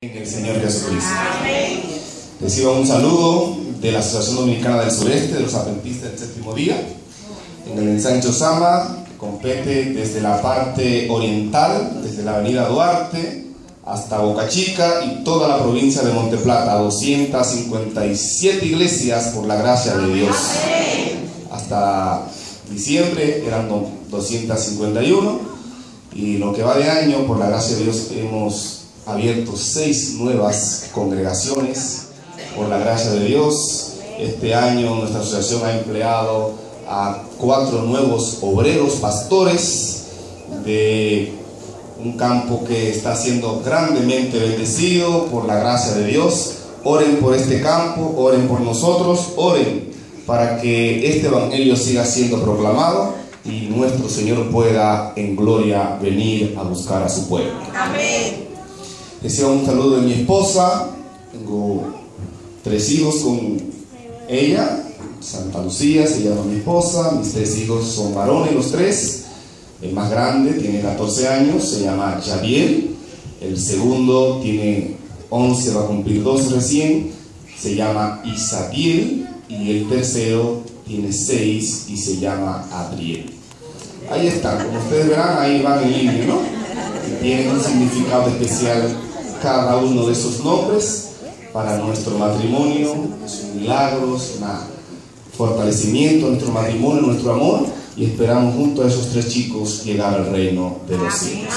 En el Señor Jesucristo. Reciban un saludo de la Asociación Dominicana del Sureste de los Adventistas del Séptimo Día en el ensanche Osama, que compete desde la parte oriental, desde la avenida Duarte hasta Boca Chica y toda la provincia de Monteplata, 257 iglesias por la gracia de Dios. Hasta diciembre eran 251 y lo que va de año, por la gracia de Dios, hemos abierto 6 nuevas congregaciones por la gracia de Dios. Este año nuestra asociación ha empleado a 4 nuevos obreros pastores de un campo que está siendo grandemente bendecido por la gracia de Dios. Oren por este campo, oren por nosotros, oren para que este evangelio siga siendo proclamado y nuestro Señor pueda en gloria venir a buscar a su pueblo. Amén. Reciban un saludo de mi esposa. Tengo 3 hijos con ella. Santa Lucía se llama mi esposa. Mis 3 hijos son varones los 3. El más grande tiene 14 años, se llama Javier. El segundo tiene 11, va a cumplir 12 recién, se llama Isabel. Y el tercero tiene 6 y se llama Adriel. Ahí están, como ustedes verán, ahí van en línea, ¿no? Tienen un significado especial cada uno de esos nombres para nuestro matrimonio. Es un milagro, es un fortalecimiento de nuestro matrimonio, nuestro amor, y esperamos junto a esos 3 chicos llegar al reino de los cielos.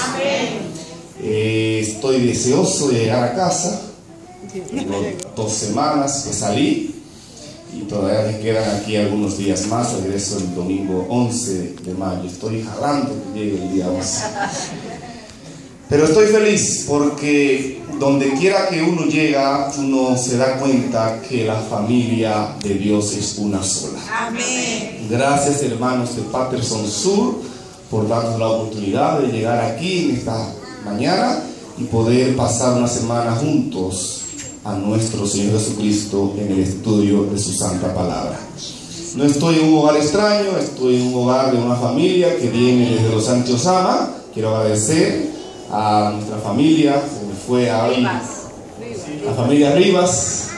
Estoy deseoso de llegar a casa. Tengo 2 semanas que salí y todavía me quedan aquí algunos días más. Regreso el domingo 11 de mayo. Estoy jalando que llegue el día 11. Pero estoy feliz porque donde quiera que uno llega, uno se da cuenta que la familia de Dios es una sola. Amén. Gracias, hermanos de Patterson Sur, por darnos la oportunidad de llegar aquí en esta mañana y poder pasar una semana juntos a nuestro Señor Jesucristo en el estudio de su santa palabra. No estoy en un hogar extraño, estoy en un hogar de una familia que viene desde los Santos Osama. Quiero agradecer a nuestra familia, se me fue ahí, la familia Rivas,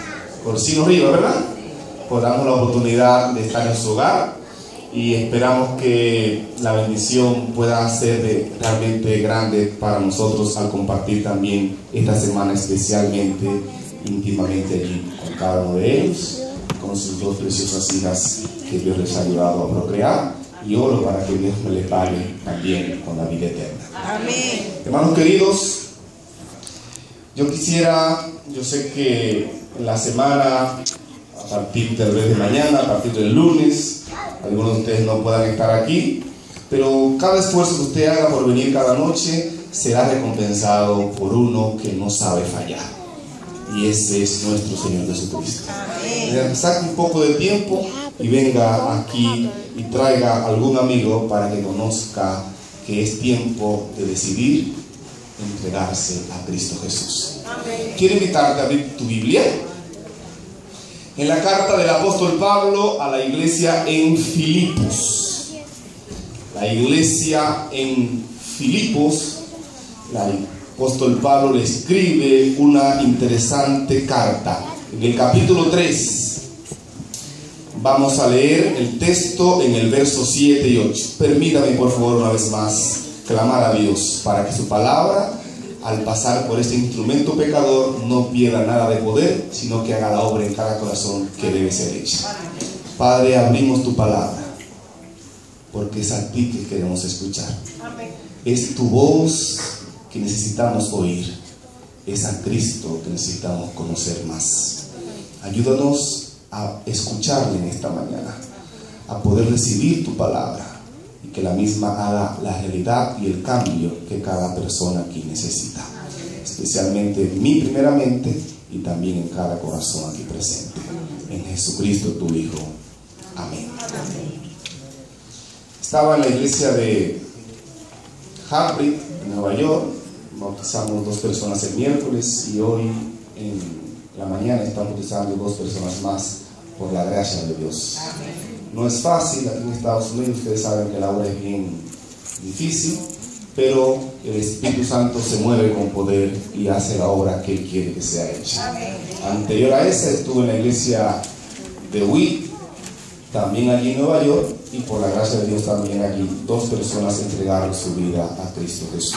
Corsino Rivas, ¿verdad? Por darnos la oportunidad de estar en su hogar y esperamos que la bendición pueda ser realmente grande para nosotros al compartir también esta semana especialmente, íntimamente allí con cada uno de ellos, con sus 2 preciosas hijas que Dios les ha ayudado a procrear. Y oro para que Dios me les pague también con la vida eterna. Amén. Hermanos queridos, yo sé que en la semana, a partir de mañana, a partir del lunes, algunos de ustedes no puedan estar aquí, pero cada esfuerzo que usted haga por venir cada noche será recompensado por uno que no sabe fallar. Y ese es nuestro Señor Jesucristo. Saque un poco de tiempo y venga aquí y traiga algún amigo para que conozca que es tiempo de decidir entregarse a Cristo Jesús. Quiero invitarte a abrir tu Biblia en la carta del apóstol Pablo a la iglesia en Filipos. La iglesia en Filipos, el apóstol Pablo le escribe una interesante carta. En el capítulo 3 vamos a leer el texto en el verso 7 y 8. Permítame por favor una vez más clamar a Dios para que su palabra, al pasar por este instrumento pecador, no pierda nada de poder, sino que haga la obra en cada corazón que debe ser hecha. Padre, abrimos tu palabra porque es a ti que queremos escuchar. Es tu voz que necesitamos oír, es a Cristo que necesitamos conocer más. Ayúdanos a escucharle en esta mañana, a poder recibir tu palabra y que la misma haga la realidad y el cambio que cada persona aquí necesita, especialmente en mí primeramente y también en cada corazón aquí presente. En Jesucristo tu Hijo. Amén. Estaba en la iglesia de Harvard, en Nueva York. Bautizamos 2 personas el miércoles y hoy en la mañana estamos bautizando 2 personas más por la gracia de Dios. No es fácil aquí en Estados Unidos, ustedes saben que la obra es bien difícil, pero el Espíritu Santo se mueve con poder y hace la obra que Él quiere que sea hecha. Anterior a esa estuve en la iglesia de Witt, también allí en Nueva York, y por la gracia de Dios también allí 2 personas entregaron su vida a Cristo Jesús.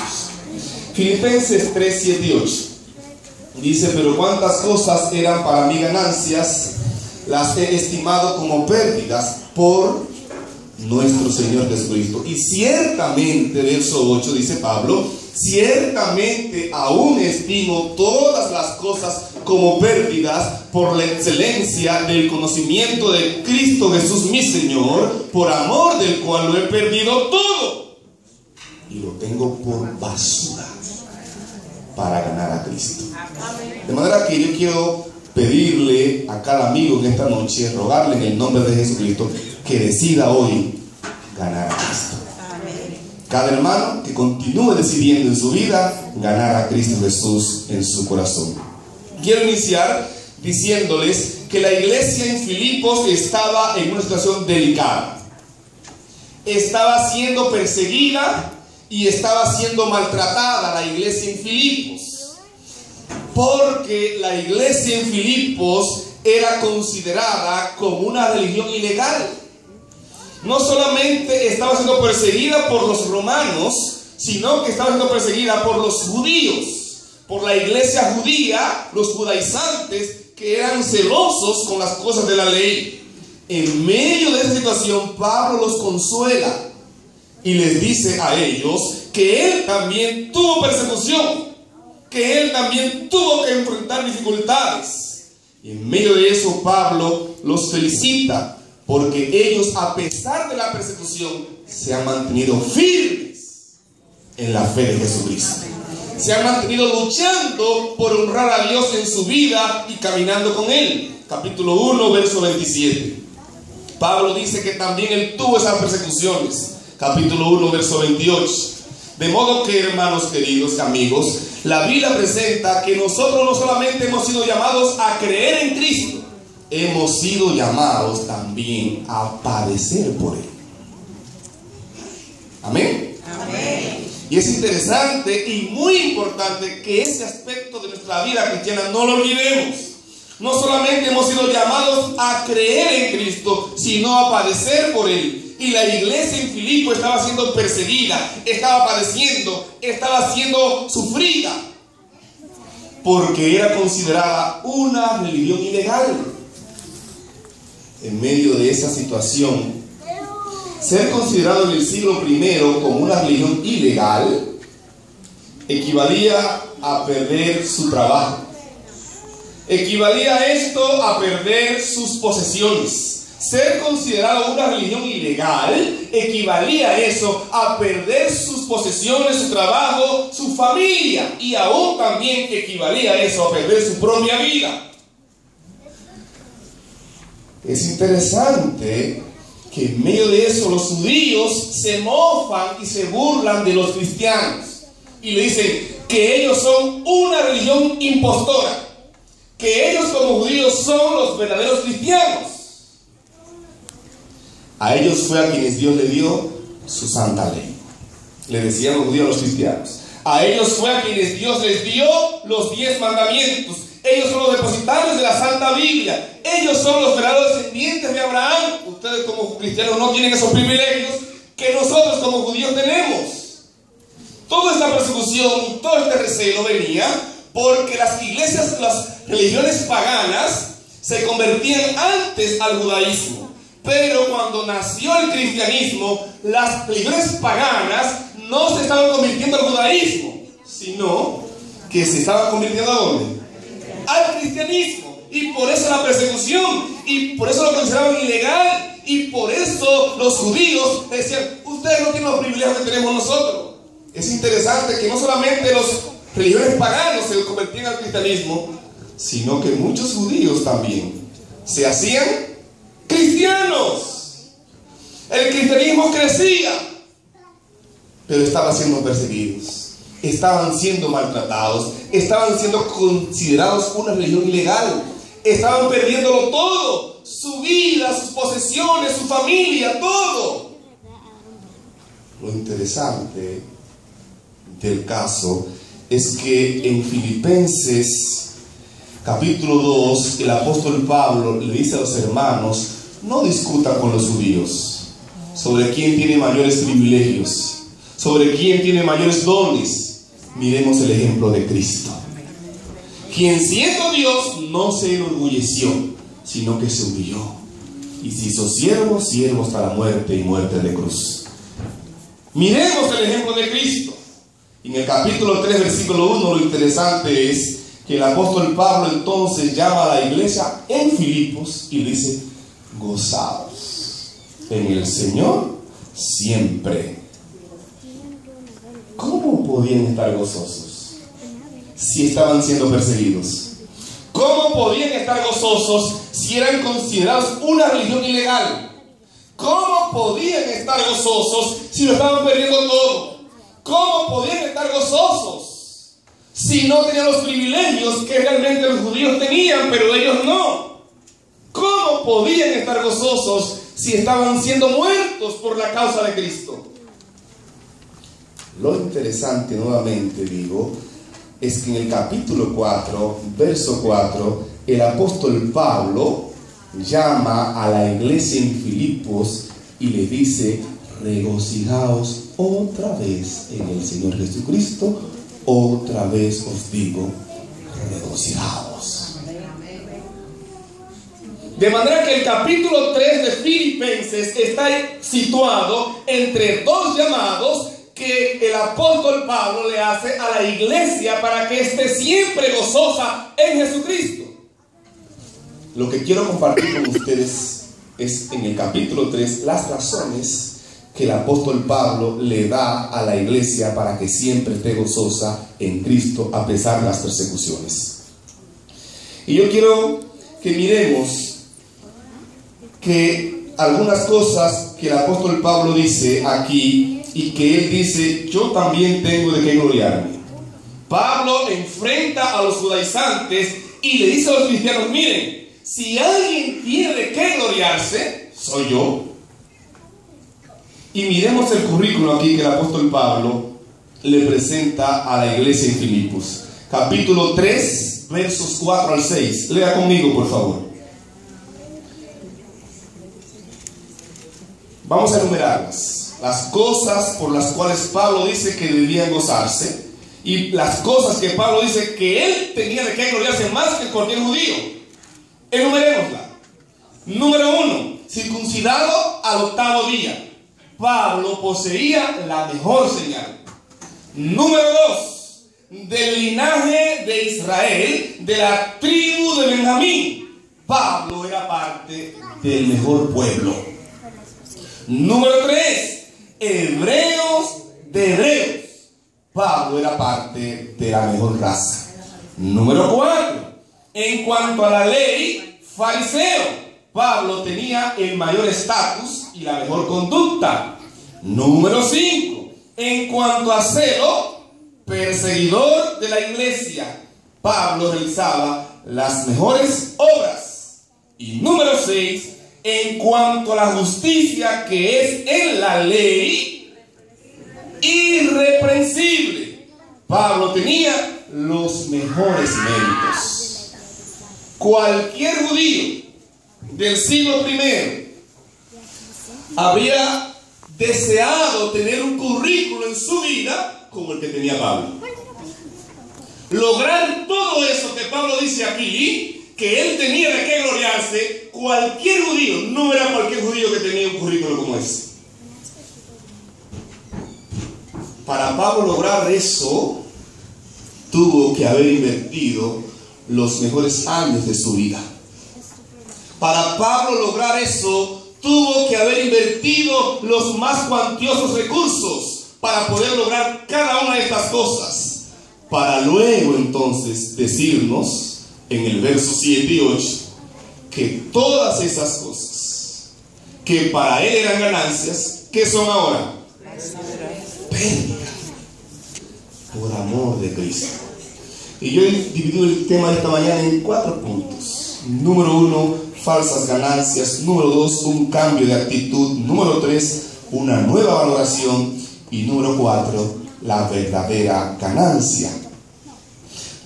Filipenses 3, 7 y 8 dice: pero cuántas cosas eran para mí ganancias, las he estimado como pérdidas por nuestro Señor Jesucristo. Y ciertamente, verso 8 dice Pablo, ciertamente aún estimo todas las cosas como pérdidas por la excelencia del conocimiento de Cristo Jesús mi Señor, por amor del cual lo he perdido todo y lo tengo por basura para ganar a Cristo. De manera que yo quiero pedirle a cada amigo en esta noche, rogarle en el nombre de Jesucristo, que decida hoy ganar a Cristo. Cada hermano que continúe decidiendo en su vida ganar a Cristo Jesús en su corazón. Quiero iniciar diciéndoles que la iglesia en Filipos estaba en una situación delicada. Estaba siendo perseguida y estaba siendo maltratada la iglesia en Filipos, porque la iglesia en Filipos era considerada como una religión ilegal. No solamente estaba siendo perseguida por los romanos, sino que estaba siendo perseguida por los judíos, por la iglesia judía, los judaizantes, que eran celosos con las cosas de la ley. En medio de esa situación, Pablo los consuela y les dice a ellos que él también tuvo persecución, que él también tuvo que enfrentar dificultades. Y en medio de eso Pablo los felicita, porque ellos, a pesar de la persecución, se han mantenido firmes en la fe de Jesucristo. Se han mantenido luchando por honrar a Dios en su vida y caminando con Él. Capítulo 1, verso 27. Pablo dice que también él tuvo esas persecuciones. Capítulo 1, verso 28. De modo que, hermanos queridos amigos, la Biblia presenta que nosotros no solamente hemos sido llamados a creer en Cristo, hemos sido llamados también a padecer por Él. Amén. Amén. Y es interesante y muy importante que ese aspecto de nuestra vida cristiana no lo olvidemos. No solamente hemos sido llamados a creer en Cristo, sino a padecer por Él. Y la iglesia en Filipo estaba siendo perseguida, estaba padeciendo, estaba siendo sufrida, porque era considerada una religión ilegal. En medio de esa situación, ser considerado en el siglo I como una religión ilegal equivalía a perder su trabajo. Equivalía esto a perder sus posesiones. Ser considerado una religión ilegal equivalía a eso, a perder sus posesiones, su trabajo, su familia, y aún también equivalía a eso, a perder su propia vida. Es interesante que en medio de eso los judíos se mofan y se burlan de los cristianos y le dicen que ellos son una religión impostora, que ellos como judíos son los verdaderos cristianos. A ellos fue a quienes Dios le dio su santa ley. Le decían los judíos a los cristianos. A ellos fue a quienes Dios les dio los 10 mandamientos. Ellos son los depositarios de la Santa Biblia. Ellos son los verdaderos descendientes de Abraham. Ustedes como cristianos no tienen esos privilegios que nosotros como judíos tenemos. Toda esta persecución y todo este recelo venía porque las iglesias, las religiones paganas se convertían antes al judaísmo. Pero cuando nació el cristianismo, las religiones paganas no se estaban convirtiendo al judaísmo, sino que se estaban convirtiendo ¿a dónde? Al cristianismo. Y por eso la persecución, y por eso lo consideraban ilegal, y por eso los judíos decían: ustedes no tienen los privilegios que tenemos nosotros. Es interesante que no solamente los religiones paganos se convertían al cristianismo, sino que muchos judíos también se hacían cristianos. El cristianismo crecía, pero estaban siendo perseguidos, estaban siendo maltratados, estaban siendo considerados una religión ilegal, estaban perdiéndolo todo, su vida, sus posesiones, su familia, todo. Lo interesante del caso es que en Filipenses capítulo 2, el apóstol Pablo le dice a los hermanos: no discutan con los judíos sobre quién tiene mayores privilegios, sobre quién tiene mayores dones. Miremos el ejemplo de Cristo, quien siendo Dios no se enorgulleció, sino que se humilló y se hizo siervo, siervo hasta la muerte y muerte de cruz. Miremos el ejemplo de Cristo. En el capítulo 3, versículo 1, lo interesante es que el apóstol Pablo entonces llama a la iglesia en Filipos y le dice: gozaos en el Señor siempre. ¿Cómo podían estar gozosos si estaban siendo perseguidos? ¿Cómo podían estar gozosos si eran considerados una religión ilegal? ¿Cómo podían estar gozosos si lo estaban perdiendo todo? ¿Cómo podían estar gozosos si no tenían los privilegios que realmente los judíos tenían, pero ellos no? ¿Cómo podían estar gozosos si estaban siendo muertos por la causa de Cristo? Lo interesante, nuevamente digo, es que en el capítulo 4, verso 4, el apóstol Pablo llama a la iglesia en Filipos y le dice: regocijaos otra vez en el Señor Jesucristo. Otra vez os digo, regocijaos. De manera que el capítulo 3 de Filipenses está situado entre dos llamados que el apóstol Pablo le hace a la iglesia para que esté siempre gozosa en Jesucristo. Lo que quiero compartir con ustedes es en el capítulo 3 las razones que el apóstol Pablo le da a la iglesia para que siempre esté gozosa en Cristo a pesar de las persecuciones. Y yo quiero que miremos que algunas cosas que el apóstol Pablo dice aquí y que él dice: yo también tengo de qué gloriarme. Pablo enfrenta a los judaizantes y le dice a los cristianos: miren, si alguien tiene de qué gloriarse, soy yo. Y miremos el currículo aquí que el apóstol Pablo le presenta a la iglesia en Filipos. Capítulo 3, versos 4 al 6. Lea conmigo, por favor. Vamos a enumerarlas. Las cosas por las cuales Pablo dice que debían gozarse y las cosas que Pablo dice que él tenía de qué gloriarse más que cualquier judío. Enumerémosla. Número 1. Circuncidado al 8º día. Pablo poseía la mejor señal. Número 2. Del linaje de Israel, de la tribu de Benjamín. Pablo era parte del mejor pueblo. Número 3. Hebreos de hebreos. Pablo era parte de la mejor raza. Número 4. En cuanto a la ley, fariseo. Pablo tenía el mayor estatus y la mejor conducta. Número 5. En cuanto a celo, perseguidor de la iglesia. Pablo realizaba las mejores obras. Y número 6. En cuanto a la justicia que es en la ley, irreprensible. Pablo tenía los mejores méritos. Cualquier judío del siglo I había deseado tener un currículo en su vida como el que tenía Pablo. Lograr todo eso que Pablo dice aquí, que él tenía de qué gloriarse, cualquier judío, no era cualquier judío que tenía un currículo como ese. Para Pablo lograr eso, tuvo que haber invertido los mejores años de su vida. Para Pablo lograr eso, tuvo que haber invertido los más cuantiosos recursos para poder lograr cada una de estas cosas. Para luego entonces decirnos en el verso 7 y 8 que todas esas cosas que para él eran ganancias, ¿qué son ahora? Pérdida por amor de Cristo. Y yo he dividido el tema de esta mañana en 4 puntos. Número 1, falsas ganancias. Número 2, un cambio de actitud. Número 3, una nueva valoración. Y número 4, la verdadera ganancia.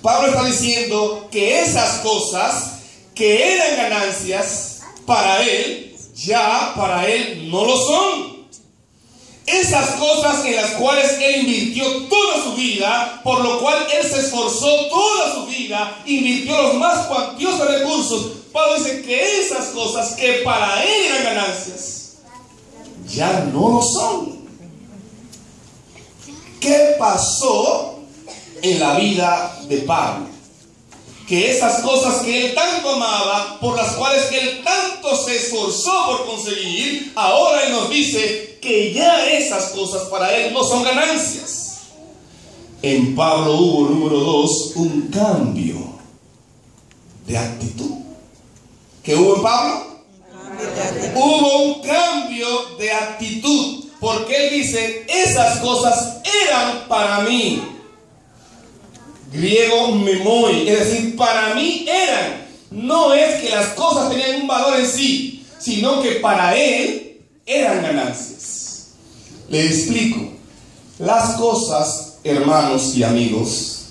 Pablo está diciendo que esas cosas que eran ganancias para él, ya para él no lo son. Esas cosas en las cuales él invirtió toda su vida, por lo cual él se esforzó toda su vida, invirtió los más cuantiosos recursos. Pablo dice que esas cosas que para él eran ganancias, ya no lo son. ¿Qué pasó en la vida de Pablo? Que esas cosas que él tanto amaba, por las cuales él tanto se esforzó por conseguir, ahora él nos dice que ya esas cosas para él no son ganancias. En Pablo hubo, número 2, un cambio de actitud. ¿Qué hubo en Pablo? Hubo un cambio de actitud, porque él dice, esas cosas eran para mí. Griego memoi, es decir, para mí eran. No es que las cosas tenían un valor en sí, sino que para él eran ganancias. Le explico. Las cosas, hermanos y amigos,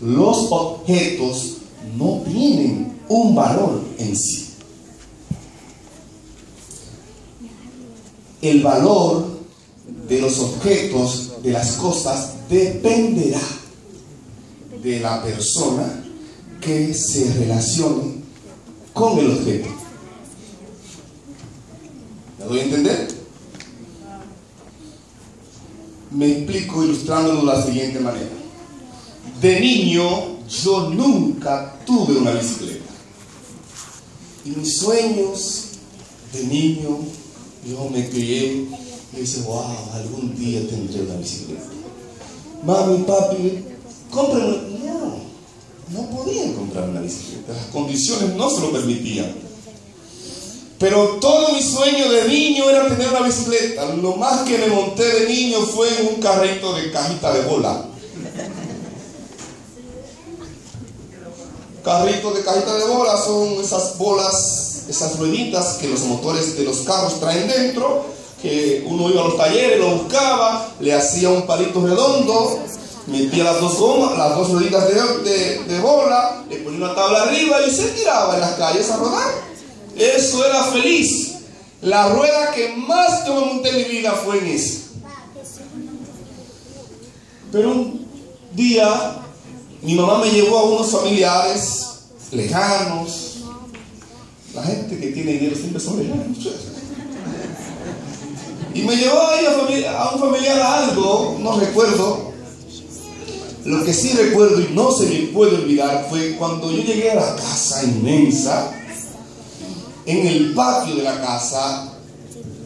los objetos no tienen un valor en sí. El valor de los objetos, de las cosas, dependerá de la persona que se relacione con el objeto. ¿Me doy a entender? Me explico ilustrándolo de la siguiente manera. De niño yo nunca tuve una bicicleta. Y mis sueños de niño, yo me crié y dije, wow, algún día tendré una bicicleta. Mami, papi, cómprenme. No podían comprar una bicicleta, las condiciones no se lo permitían. Pero todo mi sueño de niño era tener una bicicleta. Lo más que me monté de niño fue en un carrito de cajita de bola. Carritos de cajita de bola son esas bolas, esas rueditas que los motores de los carros traen dentro, que uno iba a los talleres, lo buscaba, le hacía un palito redondo, metía las dos gomas, las dos rueditas de bola, le ponía una tabla arriba y se tiraba en las calles a rodar. Eso era feliz. La rueda que más yo me monté en mi vida fue en esa. Pero un día mi mamá me llevó a unos familiares lejanos. La gente que tiene dinero siempre son lejanos. Y me llevó ahí a un familiar a algo, no recuerdo. Lo que sí recuerdo y no se me puede olvidar fue cuando yo llegué a la casa inmensa. En el patio de la casa,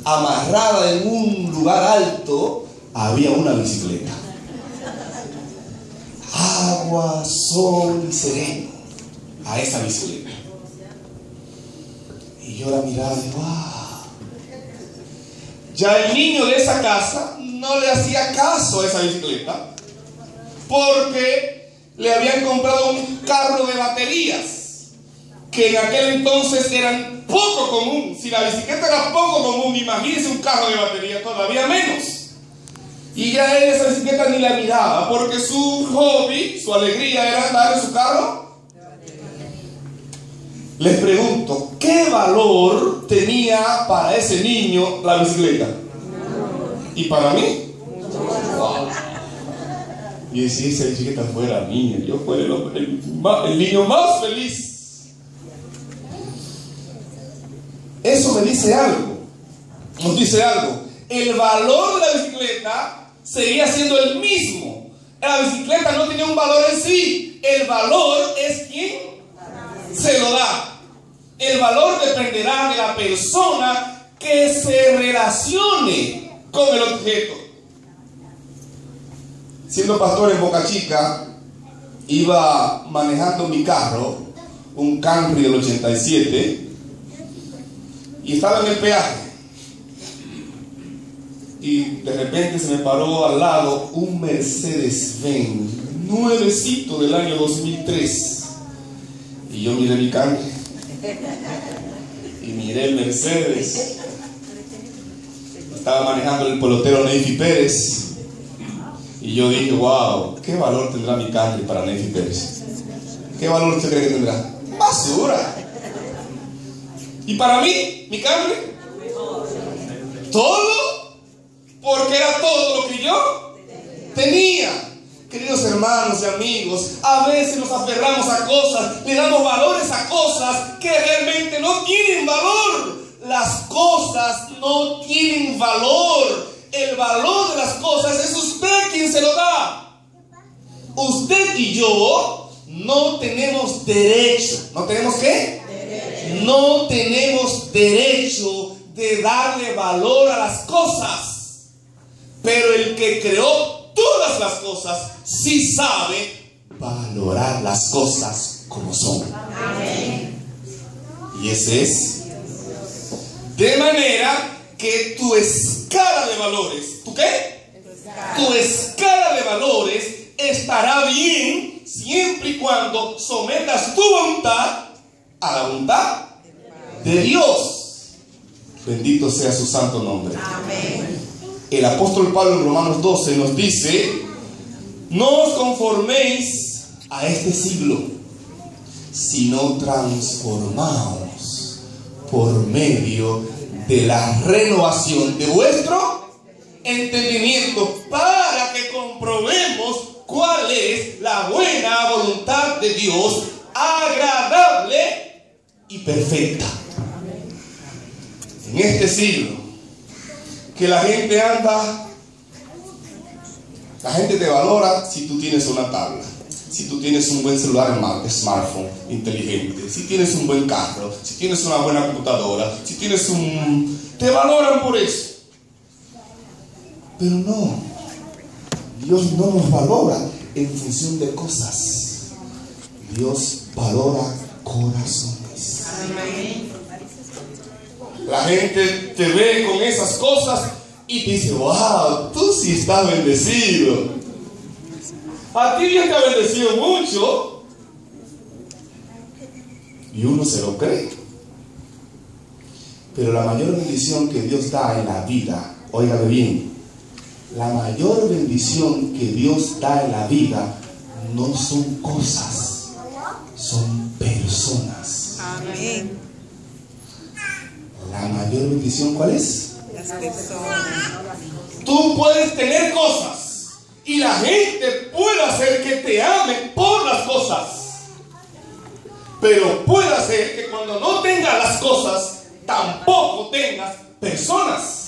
amarrada en un lugar alto, había una bicicleta. Agua, sol y sereno a esa bicicleta. Y yo la miraba y ¡wow! Ya el niño de esa casa no le hacía caso a esa bicicleta, porque le habían comprado un carro de baterías, que en aquel entonces eran poco común. Si la bicicleta era poco común, imagínense un carro de batería, todavía menos. Y ya él esa bicicleta ni la miraba, porque su hobby, su alegría era andar en su carro. Les pregunto, ¿qué valor tenía para ese niño la bicicleta? ¿Y para mí? Wow. Y si esa bicicleta fuera mía, yo fuera el niño más feliz. Eso me dice algo, nos dice algo. El valor de la bicicleta seguía siendo el mismo. La bicicleta no tenía un valor en sí. El valor es quien se lo da. El valor dependerá de la persona que se relacione con el objeto. Siendo pastor en Boca Chica, iba manejando mi carro, un Camry del 87, y estaba en el peaje. Y de repente se me paró al lado un Mercedes-Benz nuevecito del año 2003. Y yo miré mi Camry y miré el Mercedes. Estaba manejando el pelotero Neyfi Pérez. Y yo dije, wow, ¿qué valor tendrá mi country para Nefi Pérez? ¿Qué valor usted cree que tendrá? Basura. Y para mí, mi country, todo, porque era todo lo que yo tenía. Queridos hermanos y amigos, a veces nos aferramos a cosas, le damos valores a cosas que realmente no tienen valor. Las cosas no tienen valor. El valor de las cosas es usted quien se lo da. Usted y yo no tenemos derecho. ¿No tenemos qué? Derecho. No tenemos derecho de darle valor a las cosas. Pero el que creó todas las cosas sí sabe valorar las cosas como son. Amén. Y ese es. De manera que tu escala de valores, ¿tú qué? Tu escala de valores estará bien siempre y cuando sometas tu voluntad a la voluntad de Dios. Bendito sea su santo nombre. Amén. El apóstol Pablo en Romanos 12 nos dice: no os conforméis a este siglo, sino transformaos por medio de la renovación de vuestro entendimiento, para que comprobemos cuál es la buena voluntad de Dios, agradable y perfecta. En este siglo, que la gente anda, la gente te valora si tú tienes una tabla, si tú tienes un buen celular, smartphone inteligente, si tienes un buen carro, si tienes una buena computadora, si tienes te valoran por eso. Pero no, Dios no nos valora en función de cosas. Dios valora corazones. Amén. La gente te ve con esas cosas y te dice: wow, tú sí estás bendecido. A ti Dios te ha bendecido mucho. Y uno se lo cree. Pero la mayor bendición que Dios da en la vida, óigame bien, la mayor bendición que Dios da en la vida no son cosas, son personas. Amén. La mayor bendición, ¿cuál es? Las personas. Tú puedes tener cosas y la gente puede hacer que te amen por las cosas, pero puede hacer que cuando no tengas las cosas tampoco tengas personas.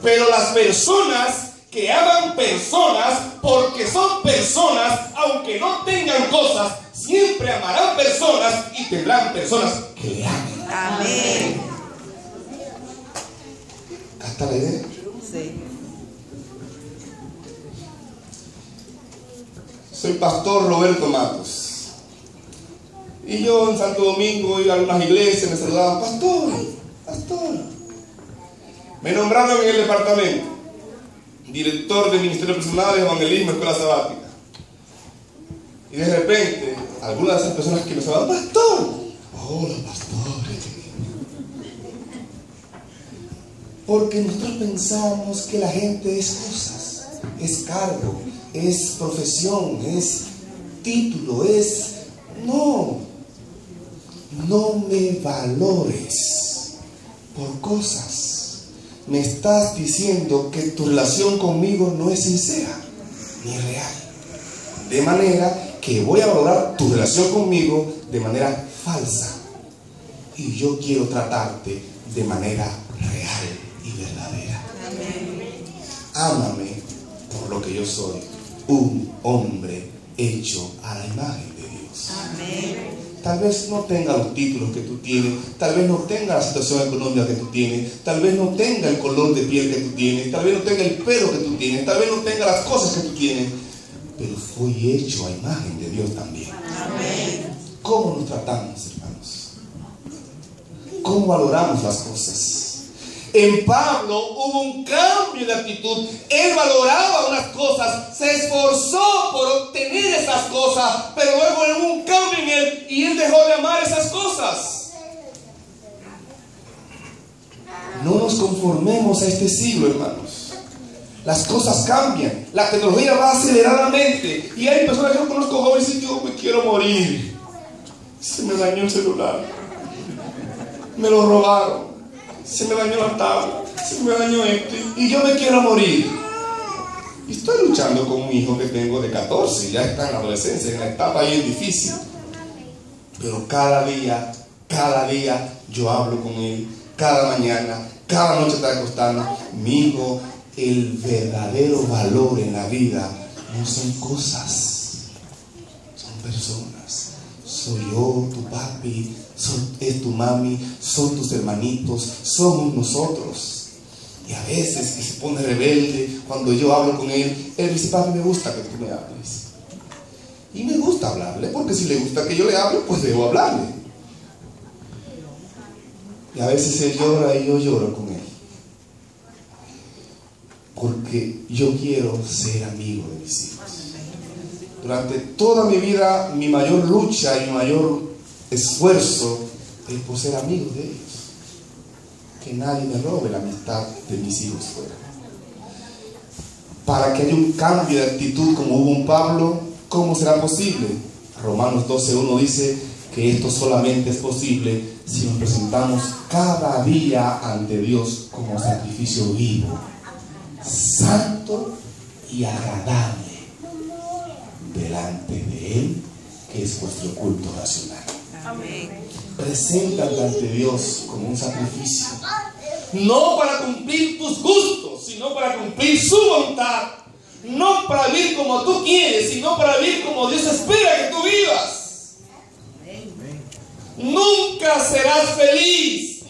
Pero las personas que aman personas porque son personas, aunque no tengan cosas, siempre amarán personas y tendrán personas que le amen. Amén. ¿Hasta la idea? Sí. Soy pastor Roberto Matos. Y yo en Santo Domingo iba a algunas iglesias, me saludaban: pastor, pastor. Me nombraron en el departamento director de Ministerio Personal, Evangelismo, Escuela Sabática. Y de repente, algunas de esas personas que me saludaban: pastor. Hola, pastor. Porque nosotros pensamos que la gente es cosas, es cargo, es profesión, es título, es... No me valores por cosas. Me estás diciendo que tu relación conmigo no es sincera ni real. De manera que voy a valorar tu relación conmigo de manera falsa. Y yo quiero tratarte de manera real y verdadera. Amén. Ámame por lo que yo soy, un hombre hecho a la imagen de Dios. Amén. Tal vez no tenga los títulos que tú tienes, tal vez no tenga la situación económica que tú tienes, tal vez no tenga el color de piel que tú tienes, tal vez no tenga el pelo que tú tienes, tal vez no tenga las cosas que tú tienes, pero fui hecho a imagen de Dios también. Amén. ¿Cómo nos tratamos, hermanos? ¿Cómo valoramos las cosas? En Pablo hubo un cambio de actitud. Él valoraba unas cosas, se esforzó por obtener esas cosas, pero luego hubo un cambio en él y él dejó de amar esas cosas. No nos conformemos a este siglo, hermanos. Las cosas cambian, la tecnología va aceleradamente y hay personas que yo conozco jóvenes y yo me quiero morir. Se me dañó el celular, me lo robaron, se me dañó la tabla, se me dañó esto y yo me quiero morir. Y estoy luchando con un hijo que tengo de 14, ya está en la adolescencia, en la etapa ahí es difícil. Pero cada día yo hablo con él, cada mañana, cada noche está acostando. Mi hijo, el verdadero valor en la vida no son cosas, son personas. Soy yo, tu papi, es tu mami, son tus hermanitos, somos nosotros. Y a veces que se pone rebelde, cuando yo hablo con él dice, papi, me gusta que tú me hables. Y me gusta hablarle, porque si le gusta que yo le hable, pues debo hablarle. Y a veces él llora y yo lloro con él. Porque yo quiero ser amigo de mis hijos. Durante toda mi vida, mi mayor lucha y mi mayor esfuerzo es por ser amigo de ellos. Que nadie me robe la amistad de mis hijos fuera. Para que haya un cambio de actitud como hubo en Pablo, ¿cómo será posible? Romanos 12:1 dice que esto solamente es posible si nos presentamos cada día ante Dios como sacrificio vivo, santo y agradable delante de Él, que es vuestro culto racional. Amén. Preséntate ante Dios como un sacrificio, no para cumplir tus gustos, sino para cumplir su voluntad. No para vivir como tú quieres, sino para vivir como Dios espera que tú vivas. Nunca serás feliz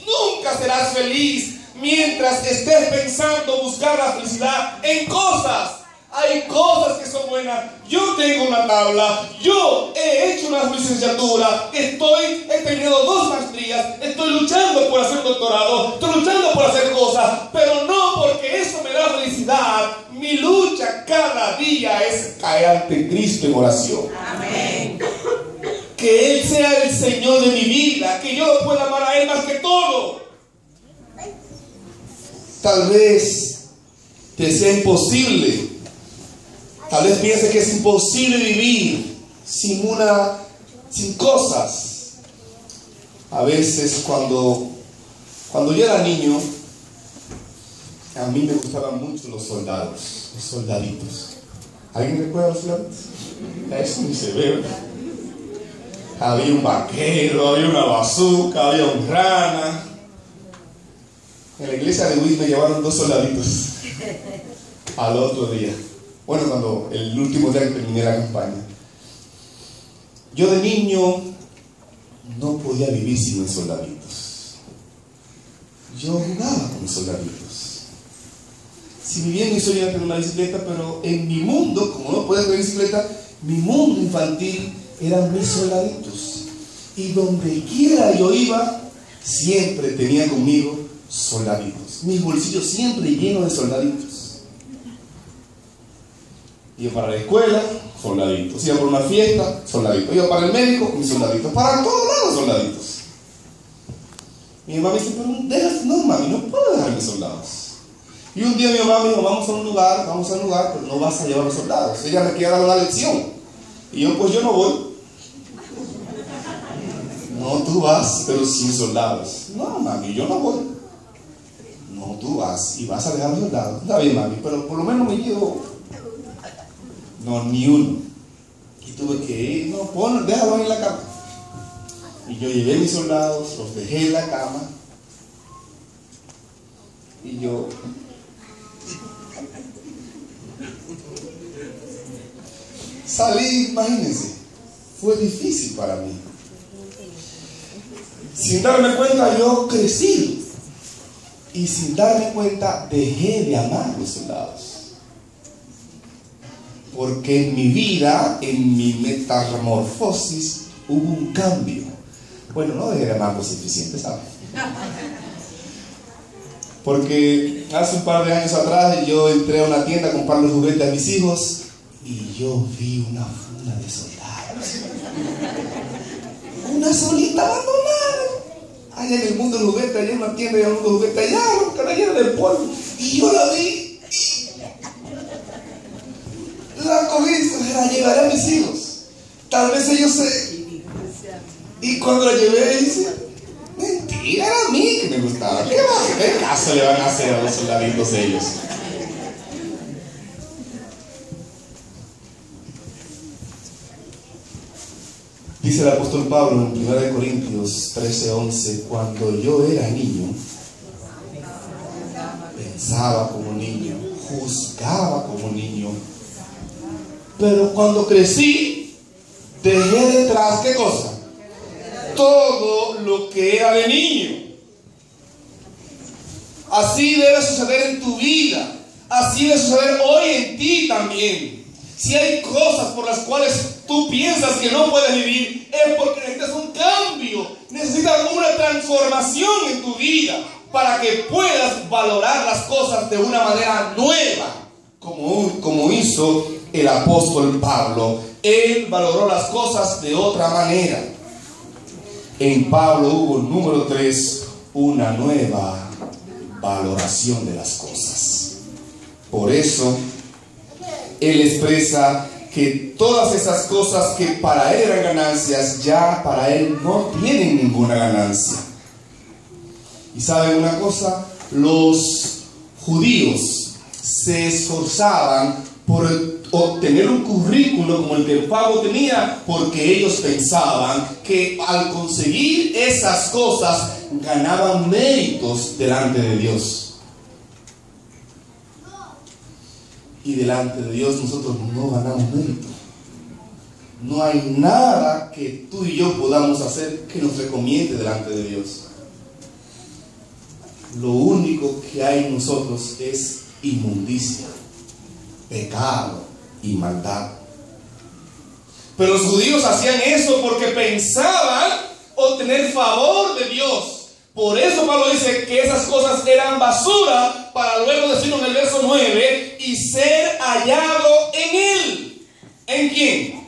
mientras estés pensando buscar la felicidad en cosas. Hay cosas que son buenas. Yo tengo una tabla, yo he hecho una licenciatura, he tenido 2 maestrías, estoy luchando por hacer un doctorado, estoy luchando por hacer cosas, pero no porque eso me da felicidad. Mi lucha cada día es caer ante Cristo en oración. Amén. Que Él sea el Señor de mi vida, que yo lo pueda amar a Él más que todo. Tal vez te sea imposible. Tal vez pienses que es imposible vivir sin cosas. A veces cuando yo era niño, a mí me gustaban mucho los soldados, los soldaditos. ¿Alguien recuerda los soldaditos? Eso ni se ve. Había un vaquero, había una bazooka, había un rana. En la iglesia de Luis me llevaron 2 soldaditos al otro día. Bueno, cuando el último día que terminé la campaña. Yo de niño no podía vivir sin mis soldaditos. Yo jugaba con mis soldaditos. Si vivía en mi sueño era tener una bicicleta, pero en mi mundo, como no podía tener bicicleta, mi mundo infantil eran mis soldaditos. Y donde quiera yo iba, siempre tenía conmigo soldaditos. Mis bolsillos siempre llenos de soldaditos. Iba para la escuela, soldaditos. Iba por una fiesta, soldaditos. Iba para el médico, mis soldaditos. Para todos lados, soldaditos. Mi mamá me dice, pero no mami, no puedo dejar mis soldados. Y un día mi mamá me dijo, vamos a un lugar, pero no vas a llevar los soldados. Ella me quería dar una lección. Y yo, pues yo no voy. No, tú vas, pero sin soldados. No, mami, yo no voy. No, tú vas y vas a dejar los soldados. Está bien, mami, pero por lo menos me llevo. No, ni uno. Y tuve que ir, no, déjalo ahí en la cama. Y yo llevé mis soldados, los dejé en la cama. Y yo salí, imagínense, fue difícil para mí. Sin darme cuenta yo crecí. Y sin darme cuenta dejé de amar a los soldados. Porque en mi vida, en mi metamorfosis, hubo un cambio. Bueno, no dejé de amarlo suficiente, ¿sabes? Porque hace un par de años atrás yo entré a una tienda a comprar los juguetes a mis hijos y yo vi una funda de soldados. Una solita abandonada. Allá en el mundo del juguete, allá en una tienda, allá en el mundo del juguete, allá, llena de polvo. Y yo la vi. la llevaré a mis hijos. Tal vez ellos se... Y cuando la llevé, dice, mentira, era a mí que me gustaba. ¿Qué caso le van a hacer a los soldaditos ellos? Dice el apóstol Pablo en 1 Corintios 13:11, cuando yo era niño, pensaba como niño, juzgaba como niño, pero cuando crecí, dejé detrás, ¿qué cosa? Todo lo que era de niño. Así debe suceder en tu vida, así debe suceder hoy en ti también. Si hay cosas por las cuales tú piensas que no puedes vivir, es porque necesitas un cambio, necesitas una transformación en tu vida para que puedas valorar las cosas de una manera nueva, como hizo el apóstol Pablo. Él valoró las cosas de otra manera. En Pablo hubo, número 3, una nueva valoración de las cosas. Por eso él expresa que todas esas cosas que para él eran ganancias, ya para él no tienen ninguna ganancia. Y saben una cosa, los judíos se esforzaban por obtener un currículo como el que Pablo tenía, porque ellos pensaban que al conseguir esas cosas ganaban méritos delante de Dios. Y delante de Dios nosotros no ganamos mérito. No hay nada que tú y yo podamos hacer que nos recomiende delante de Dios. Lo único que hay en nosotros es inmundicia, pecado y maldad. Pero los judíos hacían eso porque pensaban obtener favor de Dios. Por eso Pablo dice que esas cosas eran basura, para luego decirlo en el verso 9, y ser hallado en Él. ¿En quién?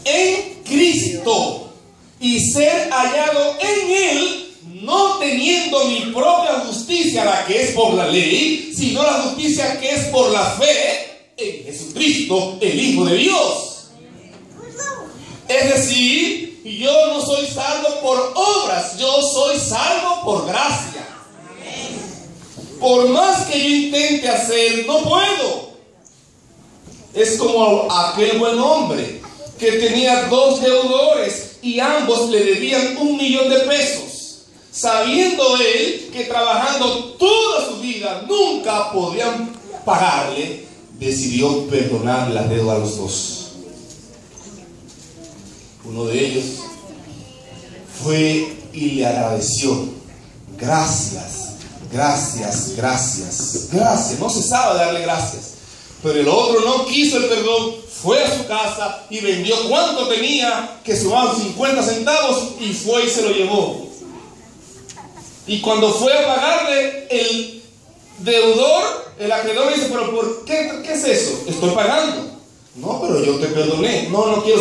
En Cristo. Y ser hallado en Él, no teniendo mi propia justicia, la que es por la ley, sino la justicia que es por la fe en Jesucristo, el Hijo de Dios. Es decir, yo no soy salvo por obras, yo soy salvo por gracia. Por más que yo intente hacer, no puedo. Es como aquel buen hombre que tenía 2 deudores y ambos le debían 1.000.000 de pesos. Sabiendo él que trabajando toda su vida nunca podían pagarle, decidió perdonar la deuda a los 2. Uno de ellos fue y le agradeció. Gracias, gracias, gracias, gracias. No cesaba de darle gracias. Pero el otro no quiso el perdón, fue a su casa y vendió cuanto tenía, que sumaban 50 centavos, y fue y se lo llevó. Y cuando fue a pagarle, el deudor, el acreedor, dice, pero ¿por qué? ¿Qué es eso? Estoy pagando. No, pero yo te perdoné. No quiero